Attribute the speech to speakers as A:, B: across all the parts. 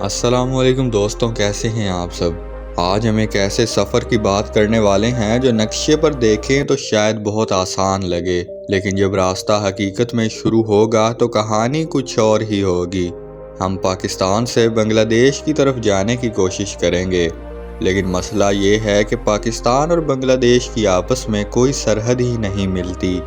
A: السلام علیکم دوستوں، کیسے ہیں آپ سب؟ آج ہم ایک ایسے سفر کی بات کرنے والے ہیں جو نقشے پر دیکھیں تو شاید بہت آسان لگے، لیکن جب راستہ حقیقت میں شروع ہوگا تو کہانی کچھ اور ہی ہوگی۔ ہم پاکستان سے بنگلہ دیش کی طرف جانے کی کوشش کریں گے، لیکن مسئلہ یہ ہے کہ پاکستان اور بنگلہ دیش کی آپس میں کوئی سرحد ہی نہیں ملتی۔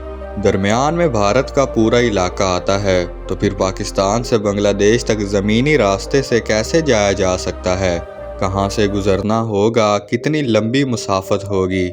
A: درمیان میں بھارت کا پورا علاقہ آتا ہے، تو پھر پاکستان سے بنگلہ دیش تک زمینی راستے سے کیسے جایا جا سکتا ہے؟ کہاں سے گزرنا ہوگا؟ کتنی لمبی مسافت ہوگی؟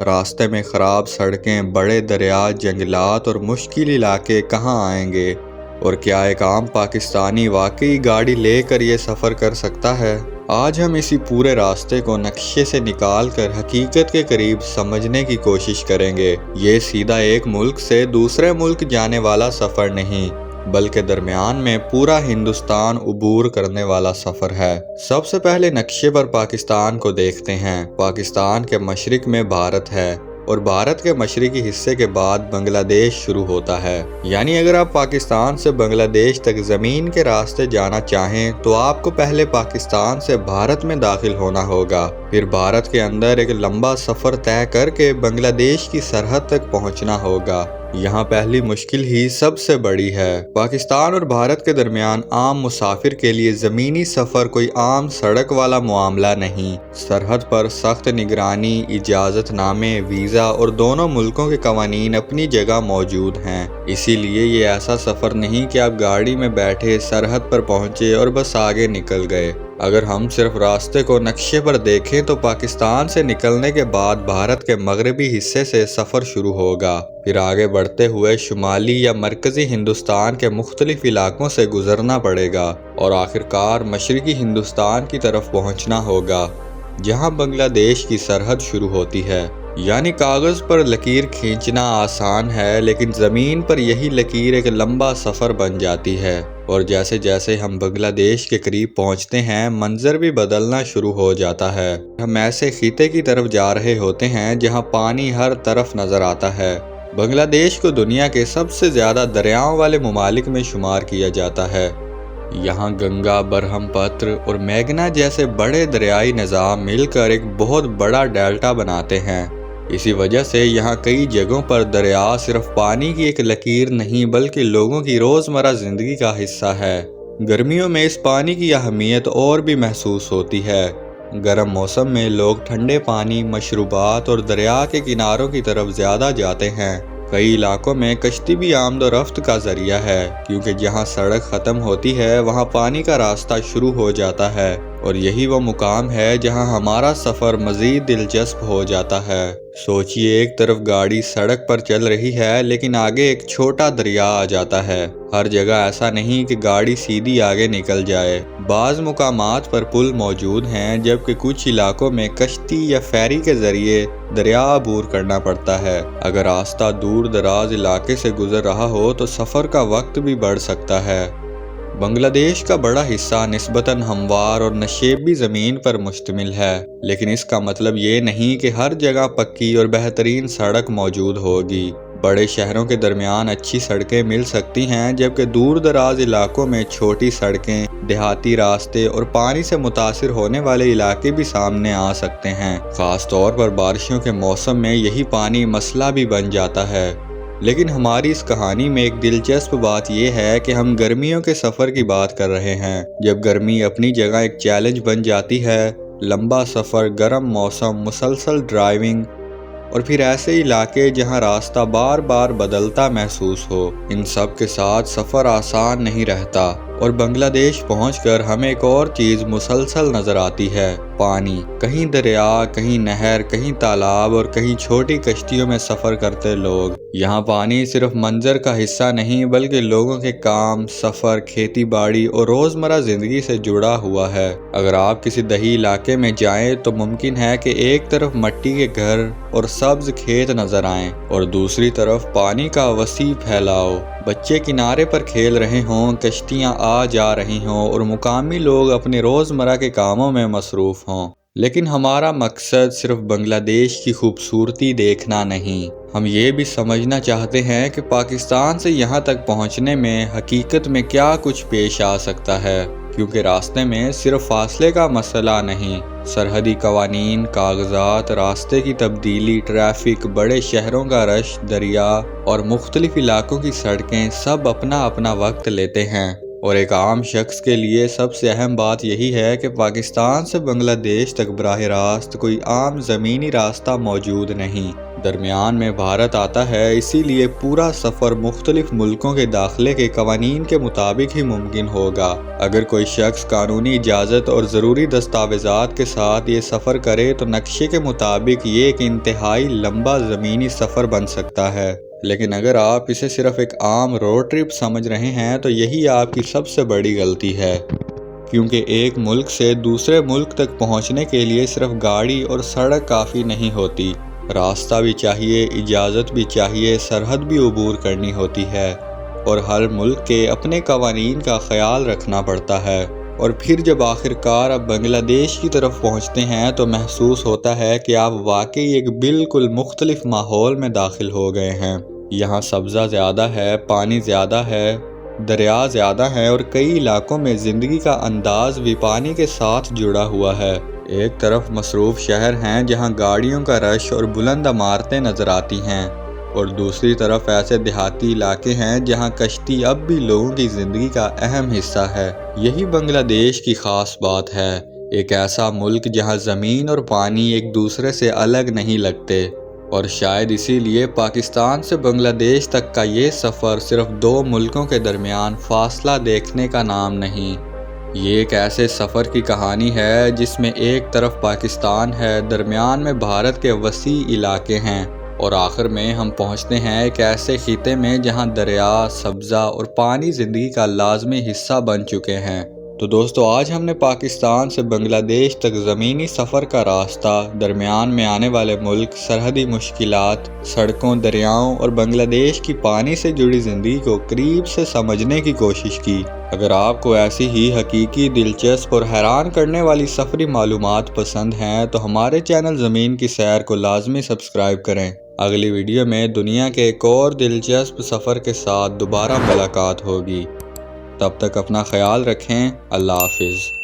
A: راستے میں خراب سڑکیں، بڑے دریا، جنگلات اور مشکل علاقے کہاں آئیں گے؟ اور کیا ایک عام پاکستانی واقعی گاڑی لے کر یہ سفر کر سکتا ہے؟ آج ہم اسی پورے راستے کو نقشے سے نکال کر حقیقت کے قریب سمجھنے کی کوشش کریں گے۔ یہ سیدھا ایک ملک سے دوسرے ملک جانے والا سفر نہیں، بلکہ درمیان میں پورا ہندوستان عبور کرنے والا سفر ہے۔ سب سے پہلے نقشے پر پاکستان کو دیکھتے ہیں۔ پاکستان کے مشرق میں بھارت ہے، اور بھارت کے مشرقی حصے کے بعد بنگلہ دیش شروع ہوتا ہے۔ یعنی اگر آپ پاکستان سے بنگلہ دیش تک زمین کے راستے جانا چاہیں تو آپ کو پہلے پاکستان سے بھارت میں داخل ہونا ہوگا، پھر بھارت کے اندر ایک لمبا سفر طے کر کے بنگلہ دیش کی سرحد تک پہنچنا ہوگا۔ یہاں پہلی مشکل ہی سب سے بڑی ہے۔ پاکستان اور بھارت کے درمیان عام مسافر کے لیے زمینی سفر کوئی عام سڑک والا معاملہ نہیں۔ سرحد پر سخت نگرانی، اجازت نامے، ویزا اور دونوں ملکوں کے قوانین اپنی جگہ موجود ہیں۔ اسی لیے یہ ایسا سفر نہیں کہ آپ گاڑی میں بیٹھے سرحد پر پہنچے اور بس آگے نکل گئے۔ اگر ہم صرف راستے کو نقشے پر دیکھیں تو پاکستان سے نکلنے کے بعد بھارت کے مغربی حصے سے سفر شروع ہوگا، پھر آگے بڑھتے ہوئے شمالی یا مرکزی ہندوستان کے مختلف علاقوں سے گزرنا پڑے گا، اور آخرکار مشرقی ہندوستان کی طرف پہنچنا ہوگا جہاں بنگلہ دیش کی سرحد شروع ہوتی ہے۔ یعنی کاغذ پر لکیر کھینچنا آسان ہے، لیکن زمین پر یہی لکیر ایک لمبا سفر بن جاتی ہے، اور جیسے جیسے ہم بنگلہ دیش کے قریب پہنچتے ہیں منظر بھی بدلنا شروع ہو جاتا ہے۔ ہم ایسے خطے کی طرف جا رہے ہوتے ہیں جہاں پانی ہر طرف نظر آتا ہے۔ بنگلہ دیش کو دنیا کے سب سے زیادہ دریاؤں والے ممالک میں شمار کیا جاتا ہے۔ یہاں گنگا، برہم پتر اور میگنا جیسے بڑے دریائی نظام مل کر ایک بہت بڑا ڈیلٹا بناتے ہیں۔ اسی وجہ سے یہاں کئی جگہوں پر دریا صرف پانی کی ایک لکیر نہیں بلکہ لوگوں کی روزمرہ زندگی کا حصہ ہے۔ گرمیوں میں اس پانی کی اہمیت اور بھی محسوس ہوتی ہے۔ گرم موسم میں لوگ ٹھنڈے پانی، مشروبات اور دریا کے کناروں کی طرف زیادہ جاتے ہیں۔ کئی علاقوں میں کشتی بھی آمد و رفت کا ذریعہ ہے، کیونکہ جہاں سڑک ختم ہوتی ہے وہاں پانی کا راستہ شروع ہو جاتا ہے، اور یہی وہ مقام ہے جہاں ہمارا سفر مزید دلچسپ ہو جاتا ہے۔ سوچئے، ایک طرف گاڑی سڑک پر چل رہی ہے لیکن آگے ایک چھوٹا دریا آ جاتا ہے۔ ہر جگہ ایسا نہیں کہ گاڑی سیدھی آگے نکل جائے۔ بعض مقامات پر پل موجود ہیں، جبکہ کچھ علاقوں میں کشتی یا فیری کے ذریعے دریا عبور کرنا پڑتا ہے۔ اگر راستہ دور دراز علاقے سے گزر رہا ہو تو سفر کا وقت بھی بڑھ سکتا ہے۔ بنگلہ دیش کا بڑا حصہ نسبتاً ہموار اور نشیبی زمین پر مشتمل ہے، لیکن اس کا مطلب یہ نہیں کہ ہر جگہ پکی اور بہترین سڑک موجود ہوگی۔ بڑے شہروں کے درمیان اچھی سڑکیں مل سکتی ہیں، جبکہ دور دراز علاقوں میں چھوٹی سڑکیں، دیہاتی راستے اور پانی سے متاثر ہونے والے علاقے بھی سامنے آ سکتے ہیں۔ خاص طور پر بارشوں کے موسم میں یہی پانی مسئلہ بھی بن جاتا ہے۔ لیکن ہماری اس کہانی میں ایک دلچسپ بات یہ ہے کہ ہم گرمیوں کے سفر کی بات کر رہے ہیں۔ جب گرمی اپنی جگہ ایک چیلنج بن جاتی ہے، لمبا سفر، گرم موسم، مسلسل ڈرائیونگ اور پھر ایسے علاقے جہاں راستہ بار بار بدلتا محسوس ہو، ان سب کے ساتھ سفر آسان نہیں رہتا۔ اور بنگلہ دیش پہنچ کر ہمیں ایک اور چیز مسلسل نظر آتی ہے: پانی۔ کہیں دریا، کہیں نہر، کہیں تالاب اور کہیں چھوٹی کشتیوں میں سفر کرتے لوگ۔ یہاں پانی صرف منظر کا حصہ نہیں بلکہ لوگوں کے کام، سفر، کھیتی باڑی اور روزمرہ زندگی سے جڑا ہوا ہے۔ اگر آپ کسی دیہی علاقے میں جائیں تو ممکن ہے کہ ایک طرف مٹی کے گھر اور سبز کھیت نظر آئیں، اور دوسری طرف پانی کا وسیع پھیلاؤ۔ بچے کنارے پر کھیل رہے ہوں، کشتیاں آ جا رہی ہوں اور مقامی لوگ اپنے روزمرہ کے کاموں میں مصروف ہوں۔ لیکن ہمارا مقصد صرف بنگلہ دیش کی خوبصورتی دیکھنا نہیں، ہم یہ بھی سمجھنا چاہتے ہیں کہ پاکستان سے یہاں تک پہنچنے میں حقیقت میں کیا کچھ پیش آ سکتا ہے، کیونکہ راستے میں صرف فاصلے کا مسئلہ نہیں، سرحدی قوانین، کاغذات، راستے کی تبدیلی، ٹریفک، بڑے شہروں کا رش، دریا اور مختلف علاقوں کی سڑکیں سب اپنا اپنا وقت لیتے ہیں۔ اور ایک عام شخص کے لیے سب سے اہم بات یہی ہے کہ پاکستان سے بنگلہ دیش تک براہ راست کوئی عام زمینی راستہ موجود نہیں۔ درمیان میں بھارت آتا ہے، اسی لیے پورا سفر مختلف ملکوں کے داخلے کے قوانین کے مطابق ہی ممکن ہوگا۔ اگر کوئی شخص قانونی اجازت اور ضروری دستاویزات کے ساتھ یہ سفر کرے تو نقشے کے مطابق یہ ایک انتہائی لمبا زمینی سفر بن سکتا ہے۔ لیکن اگر آپ اسے صرف ایک عام روڈ ٹرپ سمجھ رہے ہیں تو یہی آپ کی سب سے بڑی غلطی ہے، کیونکہ ایک ملک سے دوسرے ملک تک پہنچنے کے لیے صرف گاڑی اور سڑک کافی نہیں ہوتی، راستہ بھی چاہیے، اجازت بھی چاہیے، سرحد بھی عبور کرنی ہوتی ہے، اور ہر ملک کے اپنے قوانین کا خیال رکھنا پڑتا ہے۔ اور پھر جب آخر کار آپ بنگلہ دیش کی طرف پہنچتے ہیں تو محسوس ہوتا ہے کہ آپ واقعی ایک بالکل مختلف ماحول میں داخل ہو گئے ہیں۔ یہاں سبزہ زیادہ ہے، پانی زیادہ ہے، دریا زیادہ ہیں، اور کئی علاقوں میں زندگی کا انداز بھی پانی کے ساتھ جڑا ہوا ہے۔ ایک طرف مصروف شہر ہیں جہاں گاڑیوں کا رش اور بلند عمارتیں نظر آتی ہیں، اور دوسری طرف ایسے دیہاتی علاقے ہیں جہاں کشتی اب بھی لوگوں کی زندگی کا اہم حصہ ہے۔ یہی بنگلہ دیش کی خاص بات ہے، ایک ایسا ملک جہاں زمین اور پانی ایک دوسرے سے الگ نہیں لگتے، اور شاید اسی لیے پاکستان سے بنگلہ دیش تک کا یہ سفر صرف دو ملکوں کے درمیان فاصلہ دیکھنے کا نام نہیں، یہ ایک ایسے سفر کی کہانی ہے جس میں ایک طرف پاکستان ہے، درمیان میں بھارت کے وسیع علاقے ہیں، اور آخر میں ہم پہنچتے ہیں ایک ایسے خطے میں جہاں دریا، سبزہ اور پانی زندگی کا لازمی حصہ بن چکے ہیں۔ تو دوستو، آج ہم نے پاکستان سے بنگلہ دیش تک زمینی سفر کا راستہ، درمیان میں آنے والے ملک، سرحدی مشکلات، سڑکوں، دریاؤں اور بنگلہ دیش کی پانی سے جڑی زندگی کو قریب سے سمجھنے کی کوشش کی۔ اگر آپ کو ایسی ہی حقیقی، دلچسپ اور حیران کرنے والی سفری معلومات پسند ہیں تو ہمارے چینل زمین کی سیر کو لازمی سبسکرائب کریں۔ اگلی ویڈیو میں دنیا کے ایک اور دلچسپ سفر کے ساتھ دوبارہ ملاقات ہوگی۔ تب تک اپنا خیال رکھیں۔ اللہ حافظ۔